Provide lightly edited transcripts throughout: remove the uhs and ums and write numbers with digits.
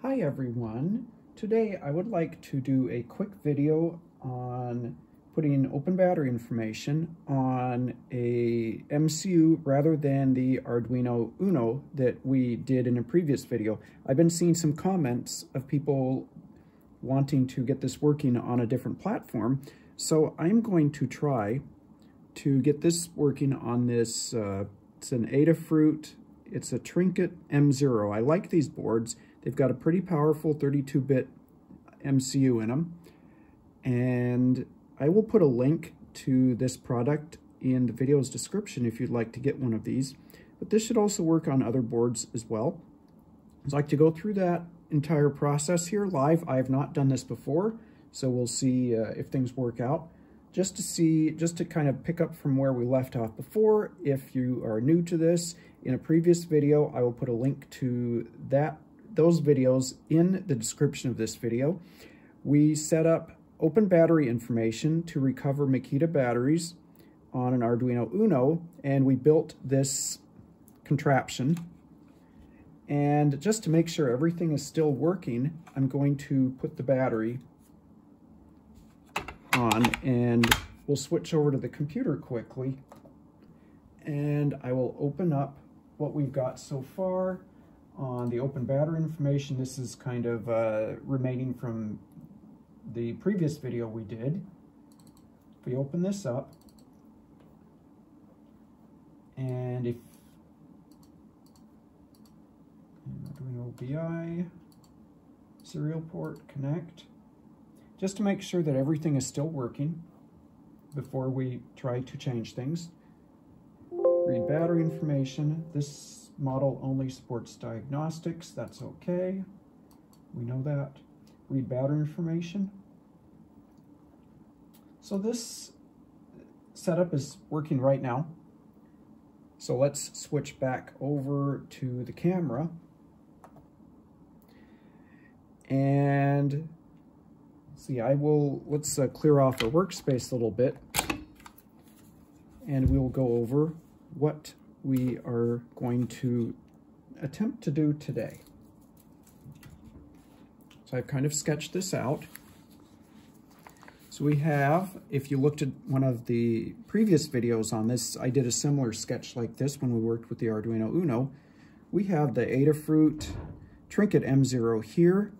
Hi everyone. Today I would like to do a quick video on putting open battery information on a MCU rather than the Arduino Uno that we did in a previous video. I've been seeing some comments of people wanting to get this working on a different platform, so I'm going to try to get this working on this, it's an Adafruit, it's a Trinket M0. I like these boards. They've got a pretty powerful 32-bit MCU in them, and I will put a link to this product in the video's description if you'd like to get one of these, but this should also work on other boards as well. I'd like to go through that entire process here live. I have not done this before, so we'll see if things work out. Just to kind of pick up from where we left off before, if you are new to this, in a previous video, I will put a link to those videos in the description of this video. We set up open battery information to recover Makita batteries on an Arduino Uno, and we built this contraption. And just to make sure everything is still working, I'm going to put the battery on, and we'll switch over to the computer quickly, and I will open up what we've got so far on the open battery information. This is kind of remaining from the previous video we did. If we open this up, and if Arduino BI, serial port, connect, just to make sure that everything is still working before we try to change things. Read battery information. This model only supports diagnostics. That's okay. We know that. Read battery information. So this setup is working right now. So let's switch back over to the camera. And see, let's clear off our workspace a little bit, and we'll go over what we are going to attempt to do today. So I've kind of sketched this out. So we have, if you looked at one of the previous videos on this, I did a similar sketch like this when we worked with the Arduino Uno. We have the Adafruit Trinket M0 here,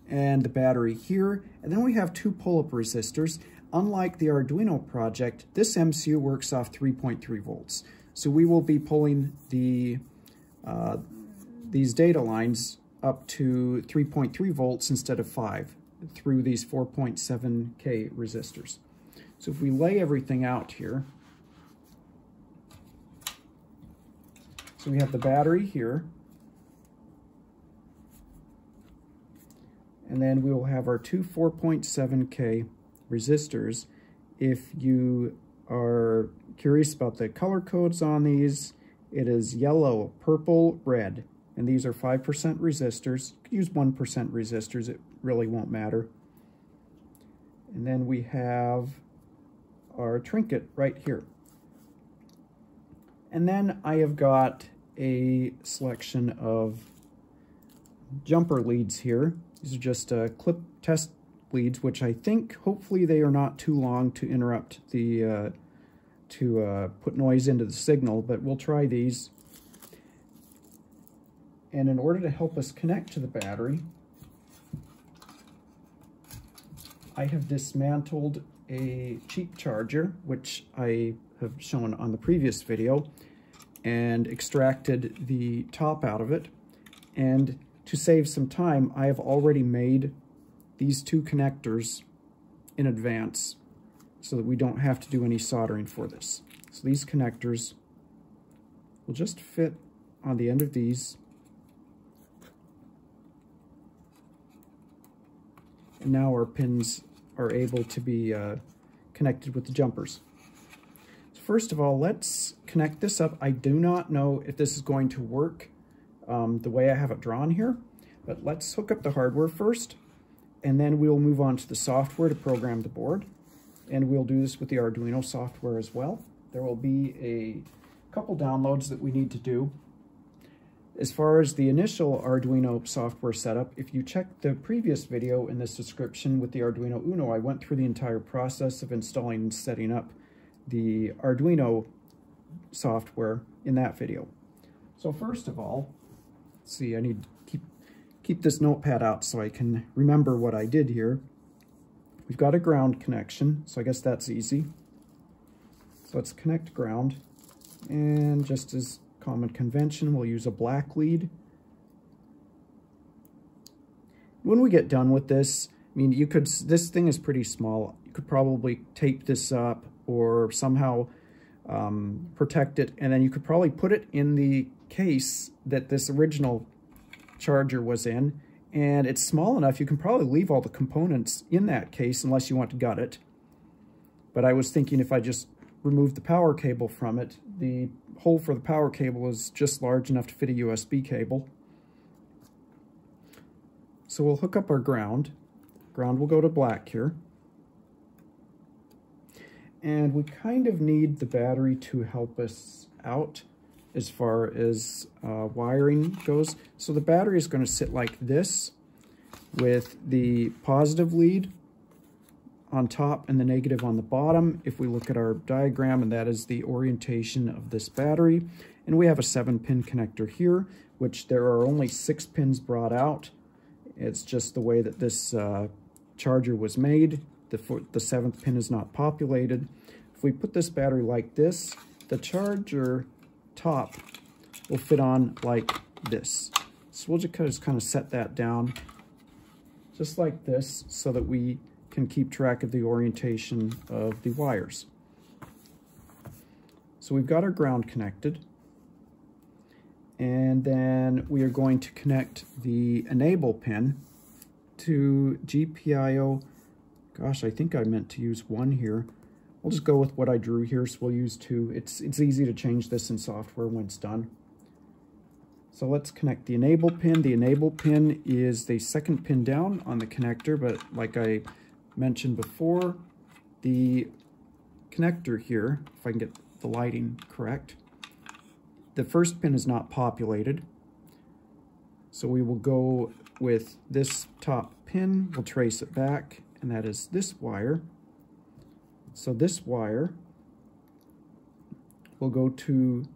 and the battery here, and then we have two pull-up resistors. Unlike the Arduino project, this MCU works off 3.3 volts. So we will be pulling these data lines up to 3.3 volts instead of 5 through these 4.7K resistors. So if we lay everything out here, so we have the battery here, and then we will have our two 4.7K resistors. If you are curious about the color codes on these, it is yellow, purple, red, and these are 5% resistors. You could use 1% resistors, it really won't matter. And then we have our Trinket right here. And then I have got a selection of jumper leads here. These are just clip test leads, which I think hopefully they are not too long to interrupt the, put noise into the signal, but we'll try these. And in order to help us connect to the battery, I have dismantled a cheap charger, which I have shown on the previous video, and extracted the top out of it. And to save some time, I have already made these two connectors in advance so that we don't have to do any soldering for this. So these connectors will just fit on the end of these. And now our pins are able to be connected with the jumpers. So first of all, let's connect this up. I do not know if this is going to work the way I have it drawn here, but let's hook up the hardware first, and then we'll move on to the software to program the board, and we'll do this with the Arduino software as well. There will be a couple downloads that we need to do. As far as the initial Arduino software setup, if you check the previous video in this description with the Arduino Uno, I went through the entire process of installing and setting up the Arduino software in that video. So first of all, let's see, I need to keep this notepad out so I can remember what I did here. We've got a ground connection, so I guess that's easy. So let's connect ground, and just as common convention, we'll use a black lead. When we get done with this, I mean, this thing is pretty small. You could probably tape this up or somehow protect it, and then you could probably put it in the case that this original charger was in, and it's small enough you can probably leave all the components in that case unless you want to gut it. But I was thinking if I just remove the power cable from it, the hole for the power cable is just large enough to fit a USB cable. So we'll hook up our ground. Ground will go to black here. And we kind of need the battery to help us out as far as wiring goes. So the battery is going to sit like this with the positive lead on top and the negative on the bottom. If we look at our diagram, and that is the orientation of this battery. And we have a 7-pin connector here, which there are only 6 pins brought out. It's just the way that this charger was made. The 7th pin is not populated. If we put this battery like this, the charger top will fit on like this. So we'll just kind of set that down just like this so that we can keep track of the orientation of the wires. So we've got our ground connected, and then we are going to connect the enable pin to GPIO. Gosh, I think I meant to use 1 here. We'll just go with what I drew here, so we'll use 2. It's easy to change this in software when it's done. So let's connect the enable pin. The enable pin is the 2nd pin down on the connector, but like I mentioned before, the connector here, if I can get the lighting correct, the 1st pin is not populated. So we will go with this top pin, we'll trace it back, and that is this wire. So this wire will go to,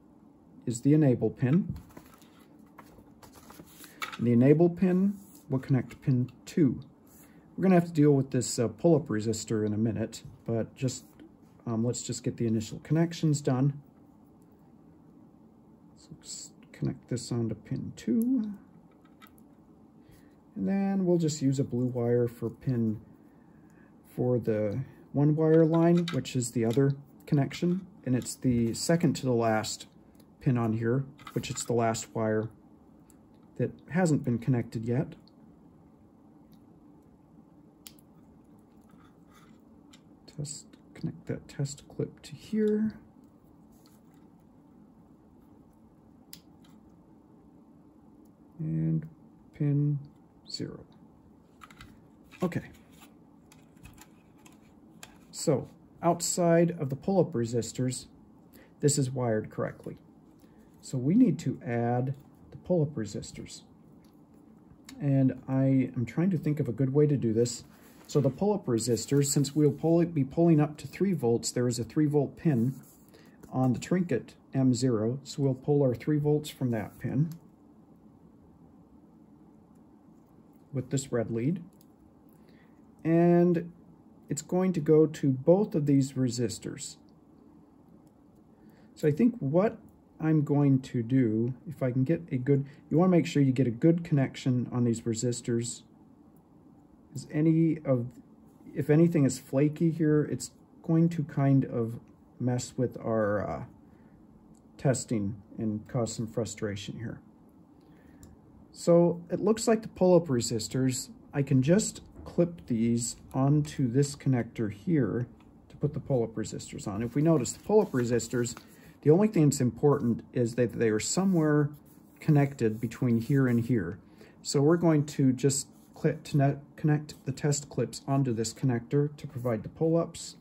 is the enable pin. And the enable pin will connect to pin 2. We're going to have to deal with this pull-up resistor in a minute, but just let's just get the initial connections done. So just connect this onto pin 2. And then we'll just use a blue wire for the 1 wire line, which is the other connection, and it's the 2nd to the last pin on here, which is the last wire that hasn't been connected yet. Connect that test clip to here. And pin 0. Okay. So outside of the pull-up resistors, this is wired correctly. So we need to add the pull-up resistors. And I am trying to think of a good way to do this. So the pull-up resistor, since we'll be pulling up to 3 volts, there is a 3-volt pin on the Trinket M0, so we'll pull our 3 volts from that pin with this red lead. And it's going to go to both of these resistors. So I think what I'm going to do, if I can get a good, you want to make sure you get a good connection on these resistors. If anything is flaky here, it's going to kind of mess with our testing and cause some frustration here. So it looks like the pull-up resistors, I can just clip these onto this connector here to put the pull-up resistors on. If we notice, the pull-up resistors, the only thing that's important is that they are somewhere connected between here and here. So we're going to just connect the test clips onto this connector to provide the pull-ups.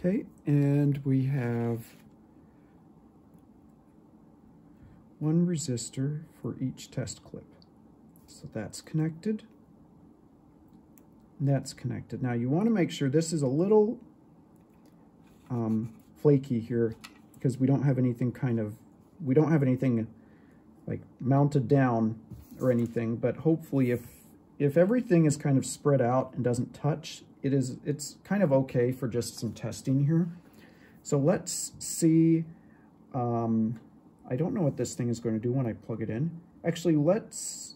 Okay, and we have one resistor for each test clip. So that's connected. And that's connected. Now you want to make sure this is a little flaky here because we don't have anything like mounted down or anything, but hopefully if everything is kind of spread out and doesn't touch, it's kind of okay for just some testing here. So let's see, I don't know what this thing is going to do when I plug it in. Actually, let's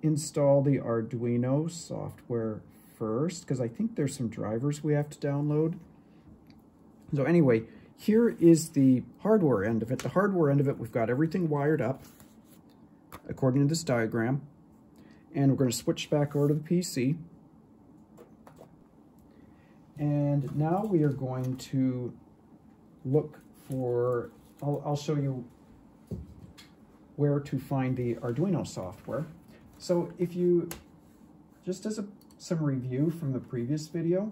install the Arduino software first, because I think there's some drivers we have to download. So anyway, here is the hardware end of it. The hardware end of it, we've got everything wired up according to this diagram. And we're going to switch back over to the PC. And now we are going to look for, I'll show you where to find the Arduino software. So if you, just as some review from the previous video,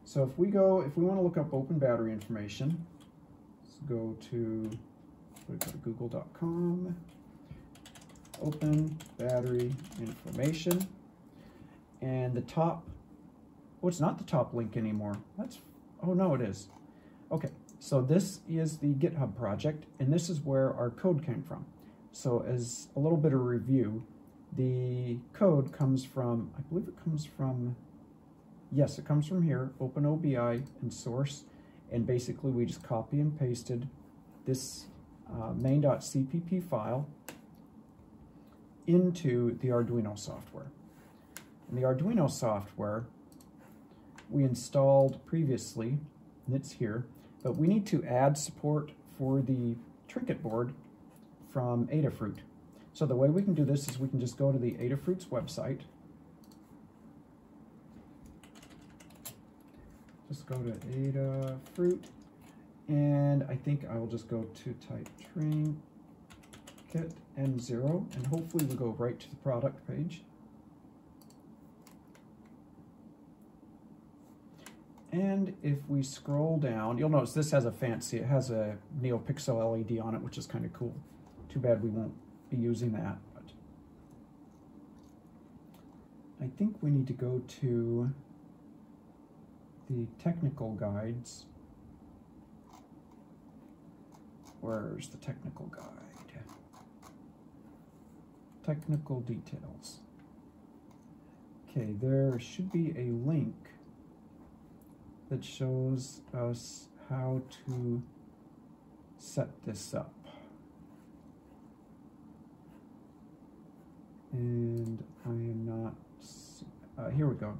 so if we want to look up open battery information, let's go to google.com, open battery information, and the top, oh, it's not the top link anymore. Oh no, it is. Okay, so this is the GitHub project, and this is where our code came from. So as a little bit of review, the code comes from, I believe it comes from, yes, it comes from here, OpenOBI and source, and basically we just copy and pasted this main.cpp file into the Arduino software. And the Arduino software we installed previously, and it's here, but we need to add support for the Trinket board from Adafruit. So the way we can do this is we can just go to the Adafruit's website. Just go to Adafruit, and I think I will just go to type Trinket M0, and hopefully we'll go right to the product page. And if we scroll down, you'll notice this has it has a NeoPixel LED on it, which is kind of cool. Too bad we won't be using that. But I think we need to go to the technical guides. Where's the technical guide? Technical details. Okay, there should be a link that shows us how to set this up. And I am not, here we go.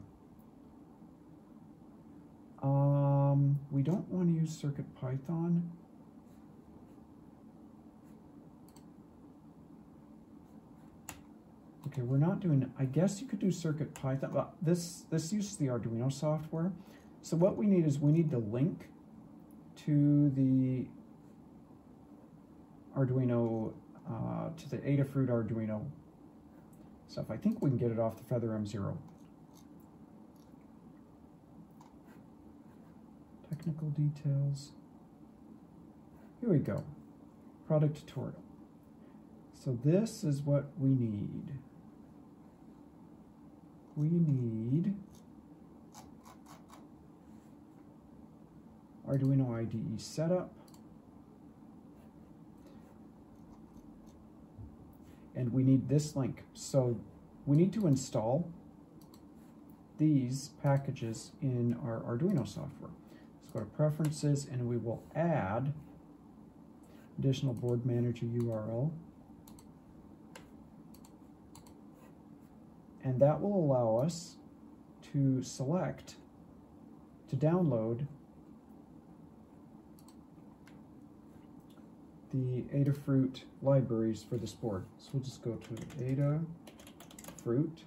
We don't want to use CircuitPython. Okay, we're not doing, I guess you could do CircuitPython, but this uses the Arduino software. So what we need is we need the link to the Arduino, to the Adafruit Arduino stuff. I think we can get it off the Feather M0. Technical details. Here we go. Product tutorial. So this is what we need. We need Arduino IDE setup, and we need this link. So we need to install these packages in our Arduino software. Let's go to Preferences, and we will add additional board manager URL, and that will allow us to select, to download the Adafruit libraries for this board. So we'll just go to Adafruit,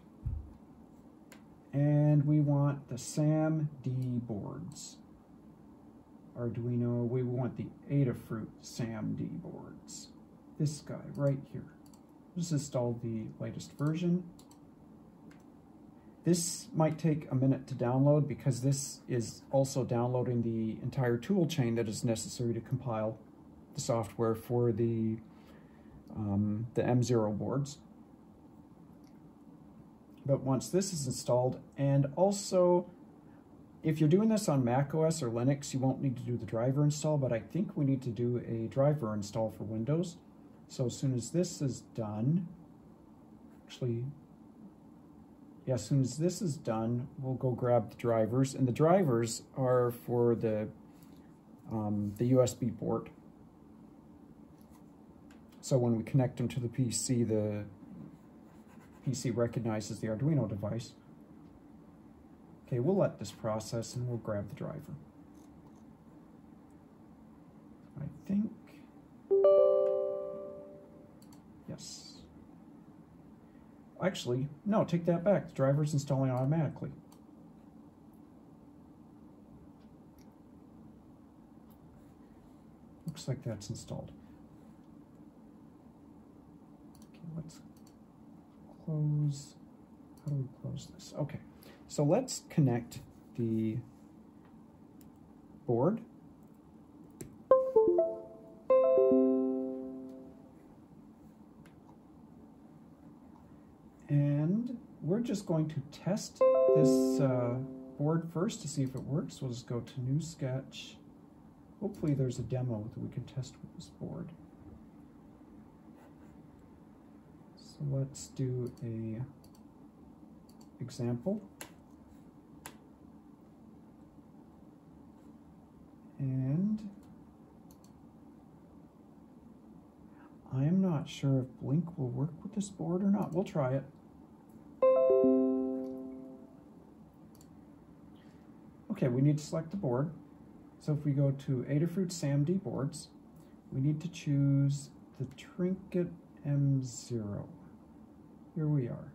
and we want the SAMD boards. Arduino, we want the Adafruit SAMD boards. This guy right here. Just install the latest version. This might take a minute to download because this is also downloading the entire tool chain that is necessary to compile the software for the M0 boards. But once this is installed, and also if you're doing this on Mac OS or Linux, you won't need to do the driver install, but I think we need to do a driver install for Windows. So as soon as this is done, actually, yeah, as soon as this is done, we'll go grab the drivers, and the drivers are for the USB port. So when we connect them to the PC recognizes the Arduino device. Okay, we'll let this process and we'll grab the driver. I think, yes. Actually, no, take that back. The driver's installing automatically. Looks like that's installed. Okay, let's close. How do we close this? Okay, so let's connect the board. And we're just going to test this board first to see if it works. We'll just go to New Sketch. Hopefully there's a demo that we can test with this board. So let's do a example. And I am not sure if Blink will work with this board or not. We'll try it. Okay, we need to select the board. So if we go to Adafruit SAMD boards, we need to choose the Trinket M0. Here we are.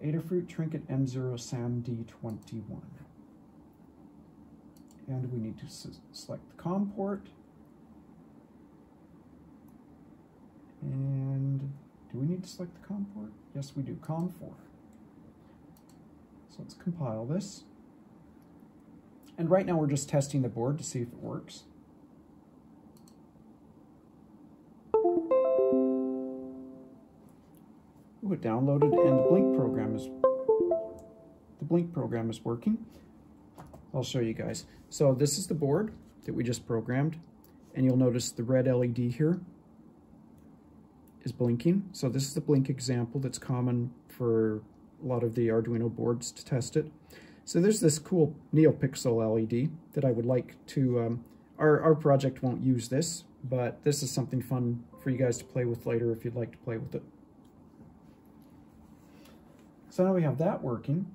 Adafruit Trinket M0 SAMD 21. And we need to select the COM port. And do we need to select the COM port? Yes, we do, COM4. So let's compile this. And right now we're just testing the board to see if it works. Ooh, it downloaded, and the Blink program is working. I'll show you guys. So this is the board that we just programmed, and you'll notice the red LED here is blinking. So this is the blink example that's common for a lot of the Arduino boards to test it. So there's this cool NeoPixel LED that I would like to, our project won't use this, but this is something fun for you guys to play with later if you'd like to play with it. So now we have that working.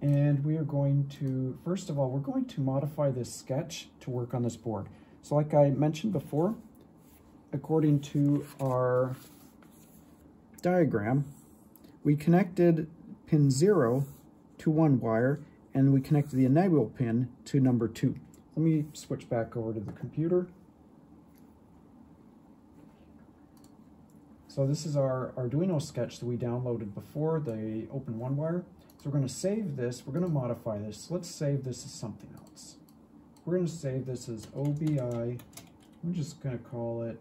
And we are going to, first of all, we're going to modify this sketch to work on this board. So like I mentioned before, according to our diagram, we connected pin 0 to one wire, and we connected the enable pin to number 2. Let me switch back over to the computer. So this is our Arduino sketch that we downloaded before the open one wire. So we're going to save this, we're going to modify this. Let's save this as something else. We're going to save this as OBI. I'm just going to call it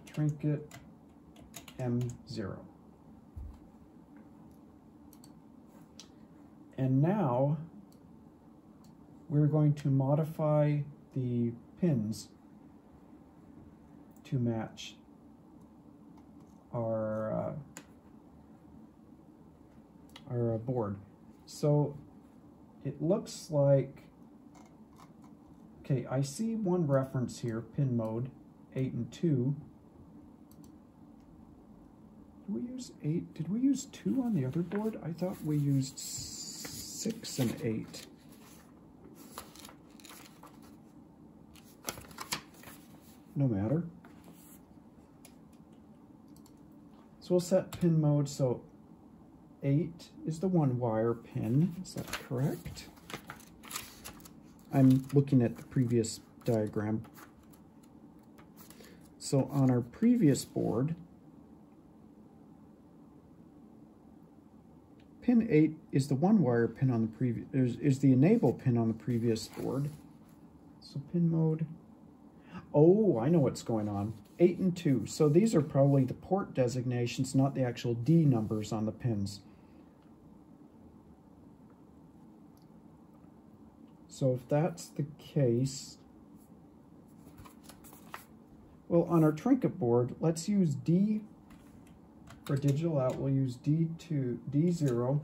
Trinket M0. And now we're going to modify the pins to match our board. So it looks like, okay, I see one reference here, pin mode 8 and 2. Did we use 8? Did we use 2 on the other board? I thought we used 6 and 8. No matter. So we'll set pin mode, so 8 is the one wire pin. Is that correct? I'm looking at the previous diagram. So on our previous board, pin 8 is the one wire pin on the previous, is the enable pin on the previous board. So pin mode. Oh, I know what's going on. 8 and 2. So these are probably the port designations, not the actual D numbers on the pins. So if that's the case, well, on our Trinket board, let's use D for digital out. We'll use D2, D0,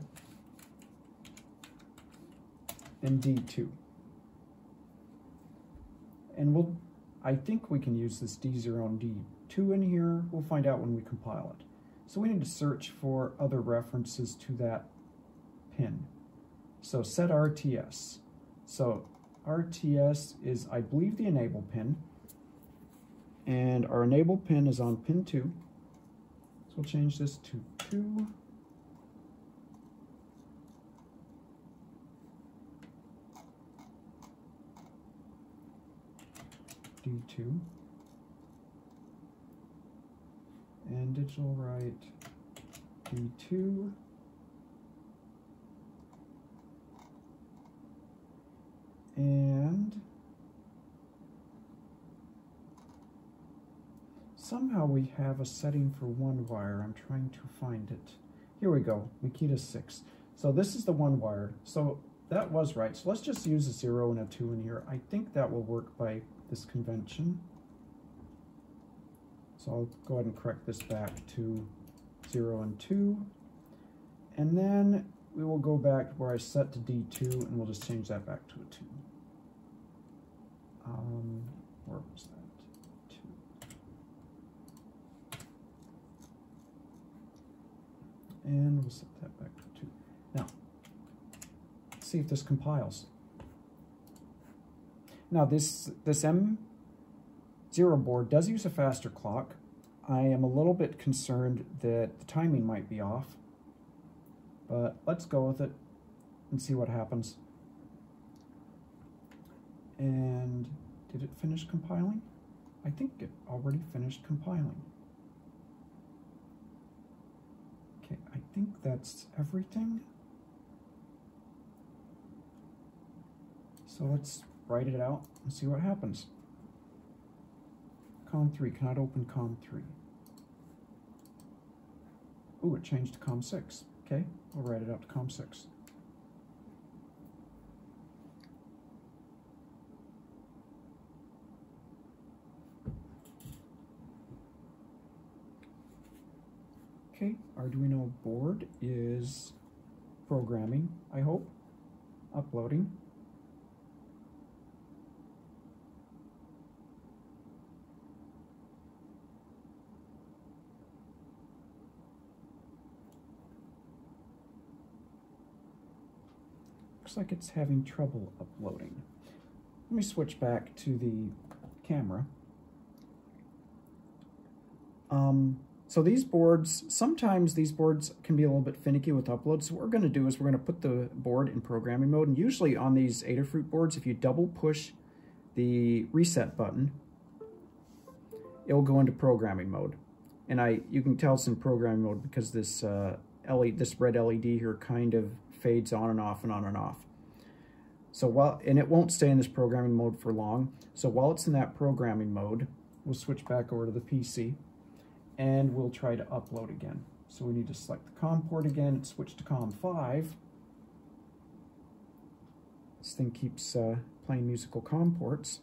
and D2. And I think we can use this D0 and D2 in here. We'll find out when we compile it. So we need to search for other references to that pin. So set RTS. So RTS is, I believe, the enable pin. And our enable pin is on pin 2. So we'll change this to 2. D2. And digital write D2. And somehow we have a setting for one wire. I'm trying to find it. Here we go, Makita 6. So this is the one wire. So that was right. So let's just use a 0 and a 2 in here. I think that will work by this convention. So I'll go ahead and correct this back to 0 and 2. And then we will go back where I set to D2 and we'll just change that back to a 2. Where was that? 2. And we'll set that back to 2. Now, let's see if this compiles. Now this M0 board does use a faster clock. I am a little bit concerned that the timing might be off, but let's go with it and see what happens. And did it finish compiling? I think it already finished compiling. Okay, I think that's everything. So let's write it out and see what happens. COM3 cannot open COM3. Ooh, it changed to COM6. Okay, we'll write it out to COM6. Okay, Arduino board is programming, I hope, uploading. Looks like it's having trouble uploading. Let me switch back to the camera. So these boards, sometimes these boards can be a little bit finicky with uploads. So what we're going to do is we're going to put the board in programming mode. And usually on these Adafruit boards, if you double push the reset button, it will go into programming mode. And you can tell it's in programming mode because this this red LED here kind of fades on and off and on and off. So and it won't stay in this programming mode for long. So while it's in that programming mode, we'll switch back over to the PC and we'll try to upload again. So we need to select the COM port again and switch to COM5. This thing keeps playing musical COM ports.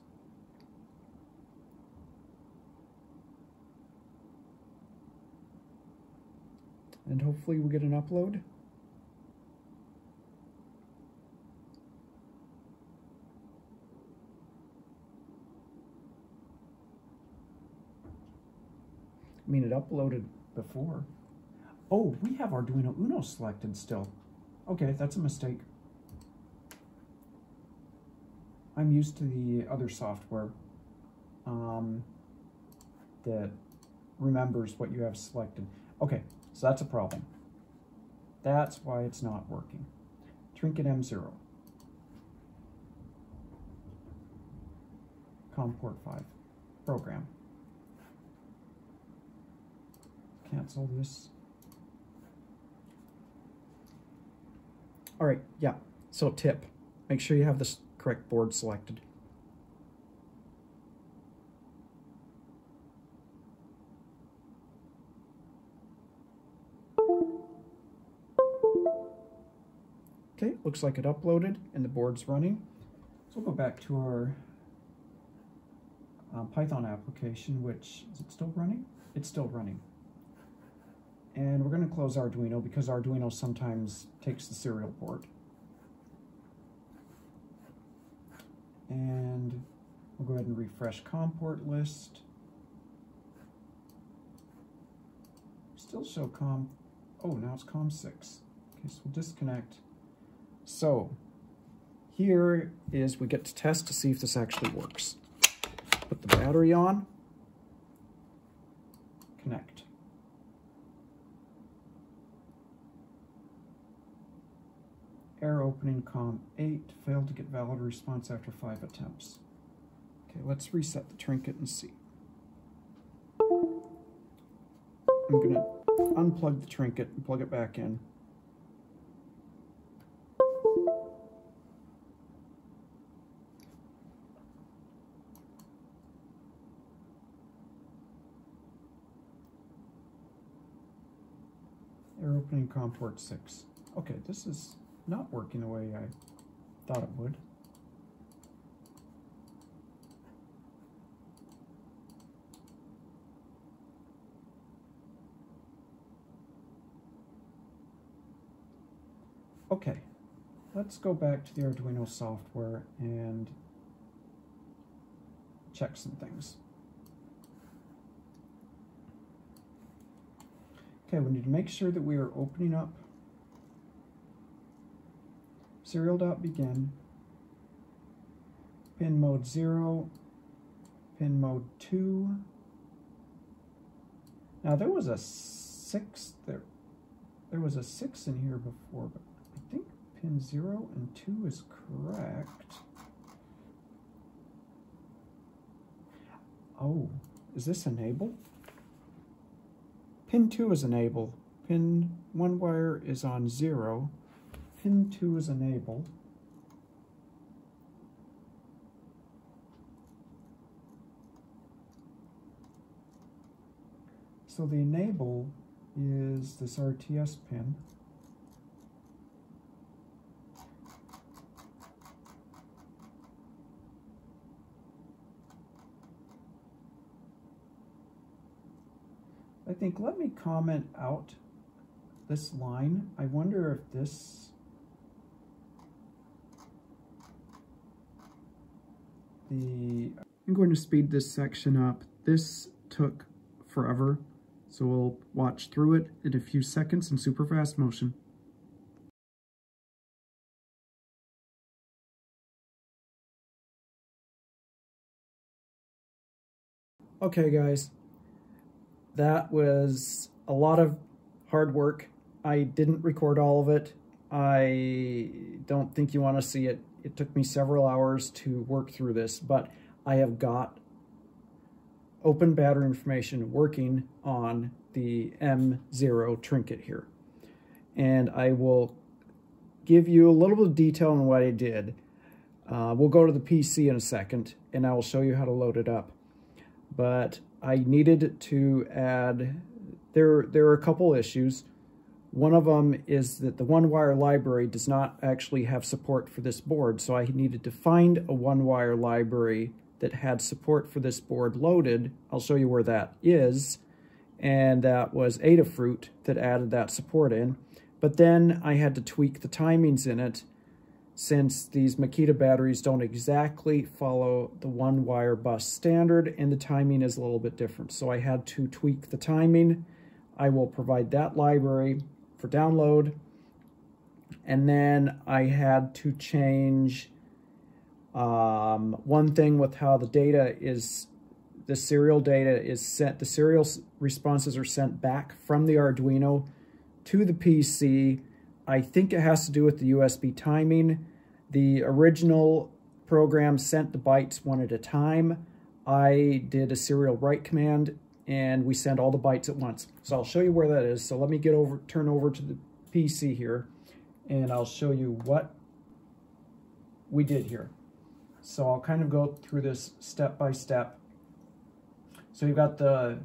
And hopefully we'll get an upload. I mean, it uploaded before. Oh, we have Arduino Uno selected still. Okay, that's a mistake. I'm used to the other software that remembers what you have selected. Okay, so that's a problem. That's why it's not working. Trinket M0. COM port 5. Program. Cancel this. All right, yeah. So tip, make sure you have this correct board selected. Okay, looks like it uploaded and the board's running. So we'll go back to our Python application, which, is it still running? It's still running. And we're going to close Arduino because Arduino sometimes takes the serial port. And we'll go ahead and refresh COM port list. Still show COM, oh, now it's COM 6. Okay, so we'll disconnect. So here is, we get to test to see if this actually works. Put the battery on, connect. Error opening COM 8, failed to get valid response after 5 attempts. Okay, let's reset the Trinket and see. I'm going to unplug the Trinket and plug it back in. Error opening COM port 6. Okay, this is not working the way I thought it would. Okay, let's go back to the Arduino software and check some things. Okay, we need to make sure that we are opening up serial.begin, pin mode 0, pin mode 2. Now there was a 6 there. There was a 6 in here before, but I think pin 0 and 2 is correct. Oh, is this enable? Pin 2 is enable. Pin 1 wire is on 0. Pin 2 is enable. So the enable is this RTS pin. I think, let me comment out this line. I wonder if this, I'm going to speed this section up. This took forever, so we'll watch through it in a few seconds in super fast motion. Okay guys, that was a lot of hard work. I didn't record all of it. I don't think you want to see it. It took me several hours to work through this, but I have got open battery information working on the M0 Trinket here. And I will give you a little bit of detail on what I did. We'll go to the PC in a second, and I will show you how to load it up. But I needed to add, there are a couple issues. One of them is that the one-wire library does not actually have support for this board, so I needed to find a one-wire library that had support for this board loaded. I'll show you where that is, and that was Adafruit that added that support in. But then I had to tweak the timings in it, since these Makita batteries don't exactly follow the one-wire bus standard, and the timing is a little bit different. So I had to tweak the timing. I will provide that library for download. And then I had to change one thing with how the data is, the serial data is sent, the serial responses are sent back from the Arduino to the PC. I think it has to do with the USB timing. The original program sent the bytes one at a time. I did a serial write command, and we sent all the bytes at once. So I'll show you where that is. So let me turn over to the PC here, and I'll show you what we did here. So I'll kind of go through this step by step. So you've got the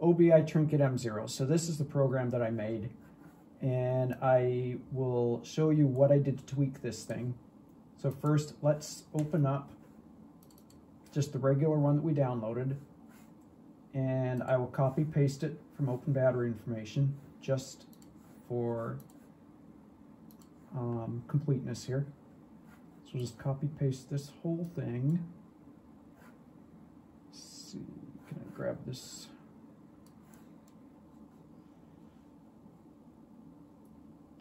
OBI Trinket M0. So this is the program that I made, and I will show you what I did to tweak this thing. So first, let's open up just the regular one that we downloaded, and I will copy paste it from Open Battery Information just for completeness here. So we'll just copy paste this whole thing. Let's see, can I grab this?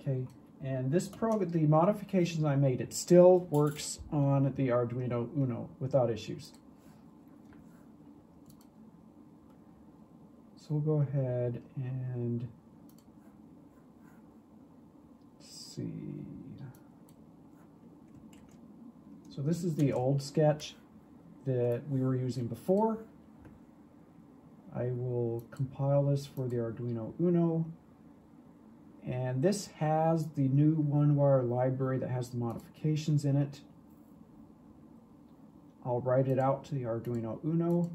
Okay, and this program, the modifications I made, it still works on the Arduino Uno without issues. So we'll go ahead and see. So this is the old sketch that we were using before. I will compile this for the Arduino Uno. And this has the new one-wire library that has the modifications in it. I'll write it out to the Arduino Uno.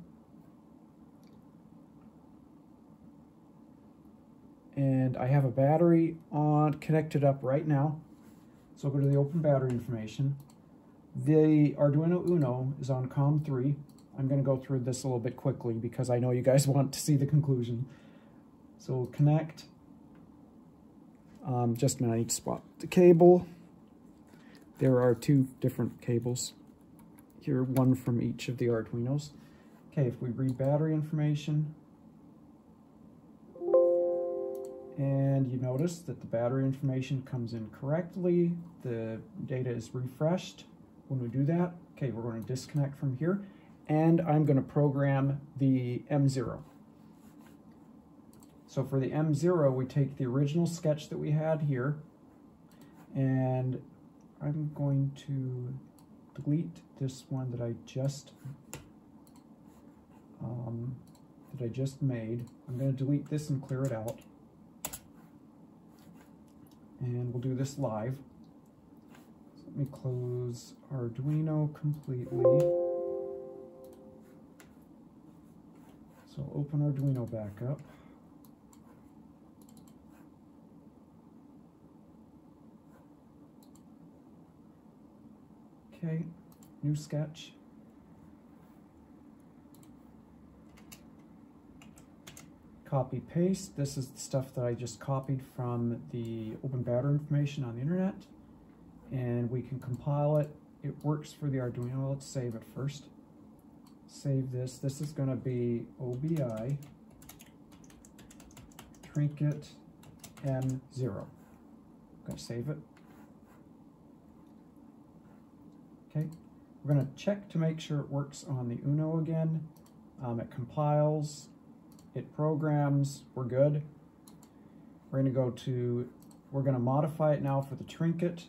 And I have a battery on connected up right now. So I'll go to the Open Battery Information. The Arduino Uno is on COM3. I'm going to go through this a little bit quickly because I know you guys want to see the conclusion. So we'll connect. Just a minute, I need to spot the cable. There are two different cables here, one from each of the Arduinos. Okay, if we read battery information, and you notice that the battery information comes in correctly, the data is refreshed. When we do that, okay, we're going to disconnect from here, and I'm going to program the M0. So for the M0, we take the original sketch that we had here, and I'm going to delete this one that I just made. I'm going to delete this and clear it out. And we'll do this live. So let me close Arduino completely. So open Arduino back up. Okay, new sketch. Copy paste. This is the stuff that I just copied from the Open Battery Information on the internet. And we can compile it. It works for the Arduino. Let's save it first. Save this. This is going to be OBI Trinket M0. I'm going to save it. Okay, we're going to check to make sure it works on the Uno again. It compiles, it programs, we're good. We're going to modify it now for the Trinket.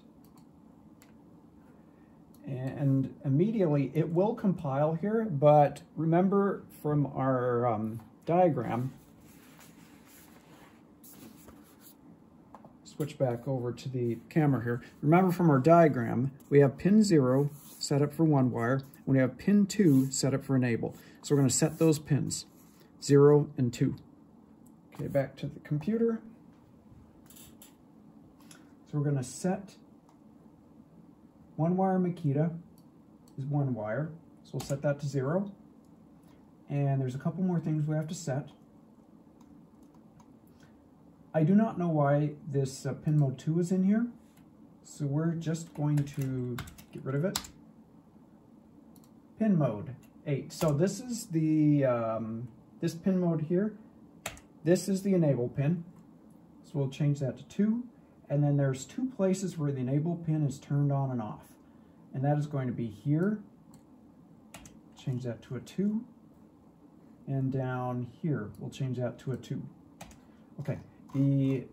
And immediately it will compile here, but remember from our diagram, switch back over to the camera here. Remember from our diagram, we have pin 0 set up for one wire, and we have pin 2 set up for enable. So we're going to set those pins, 0 and 2. Okay, back to the computer. So we're going to set one wire Makita is one wire. So we'll set that to 0. And there's a couple more things we have to set. I do not know why this pin mode 2 is in here, so we're just going to get rid of it. Pin mode 8. So this is the this pin mode here. This is the enable pin. So we'll change that to 2. And then there's 2 places where the enable pin is turned on and off. And that is going to be here. Change that to a 2. And down here, we'll change that to a 2. Okay. The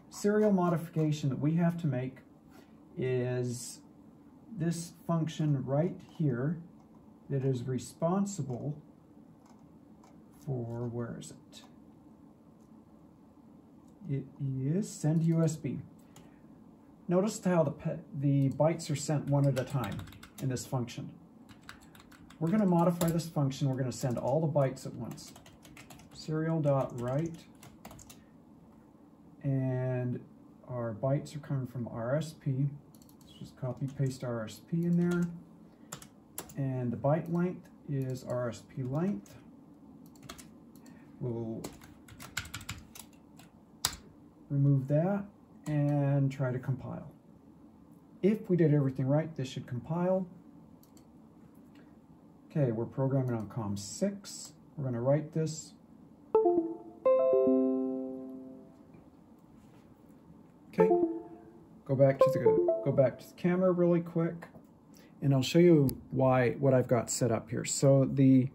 serial modification that we have to make is this function right here that is responsible for, where is it? It is send USB. notice how the bytes are sent one at a time in this function. We're going to modify this function. We're going to send all the bytes at once. Serial.write, and our bytes are coming from RSP. Let's just copy paste RSP in there. And the byte length is RSP length. We'll remove that and try to compile. If we did everything right, this should compile. Okay, we're programming on COM6. We're going to write this. Okay, go back to the camera really quick, and I'll show you what I've got set up here. So the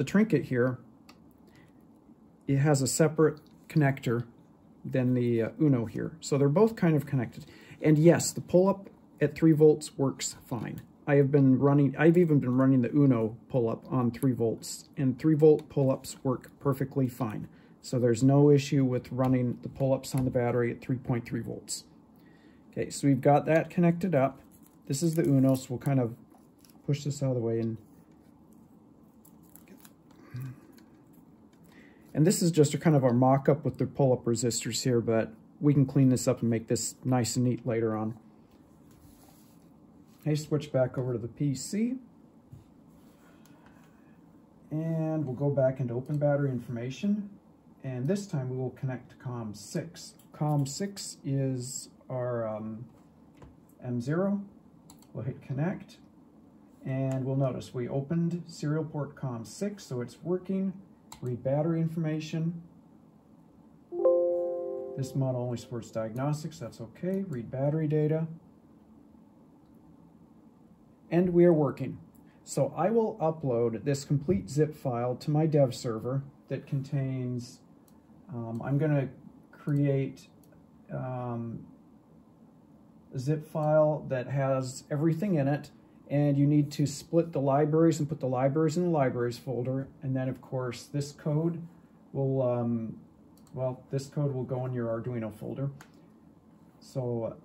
Trinket here, it has a separate connector than the Uno here. So they're both kind of connected. And yes, the pull-up at 3 volts works fine. I've even been running the Uno pull-up on 3 volts, and 3-volt pull-ups work perfectly fine. So there's no issue with running the pull-ups on the battery at 3.3 volts. Okay, so we've got that connected up. This is the Uno, so we'll kind of push this out of the way. And this is just a kind of our mock-up with the pull-up resistors here, but we can clean this up and make this nice and neat later on. Okay, switch back over to the PC. And we'll go back into open battery information. And this time we will connect to COM6. COM6 is our M0. We'll hit connect. And we'll notice we opened serial port COM6, so it's working. Read battery information. This model only supports diagnostics, that's okay. Read battery data. And we are working. So I will upload this complete zip file to my dev server that contains, I'm going to create a zip file that has everything in it, and you need to split the libraries and put the libraries in the libraries folder, and then of course this code will, this code will go in your Arduino folder. So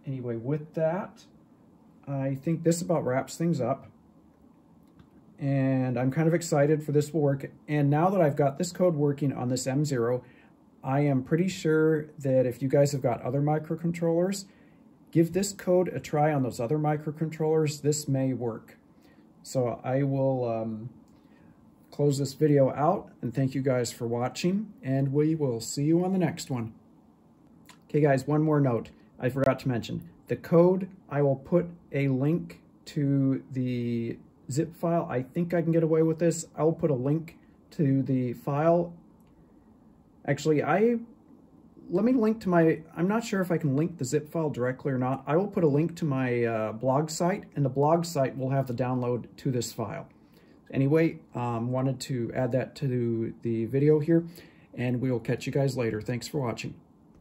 anyway, with that, I think this about wraps things up. And I'm kind of excited for this will work. And now that I've got this code working on this M0, I am pretty sure that if you guys have got other microcontrollers, give this code a try on those other microcontrollers. This may work. So I will close this video out, and thank you guys for watching, and we will see you on the next one. Okay guys, one more note I forgot to mention. The code, I will put a link to the zip file. I think I can get away with this. I'll put a link to the file. Actually, let me link to my, I'm not sure if I can link the zip file directly or not. I will put a link to my blog site, and the blog site will have the download to this file. Anyway, wanted to add that to the video here, and we will catch you guys later. Thanks for watching.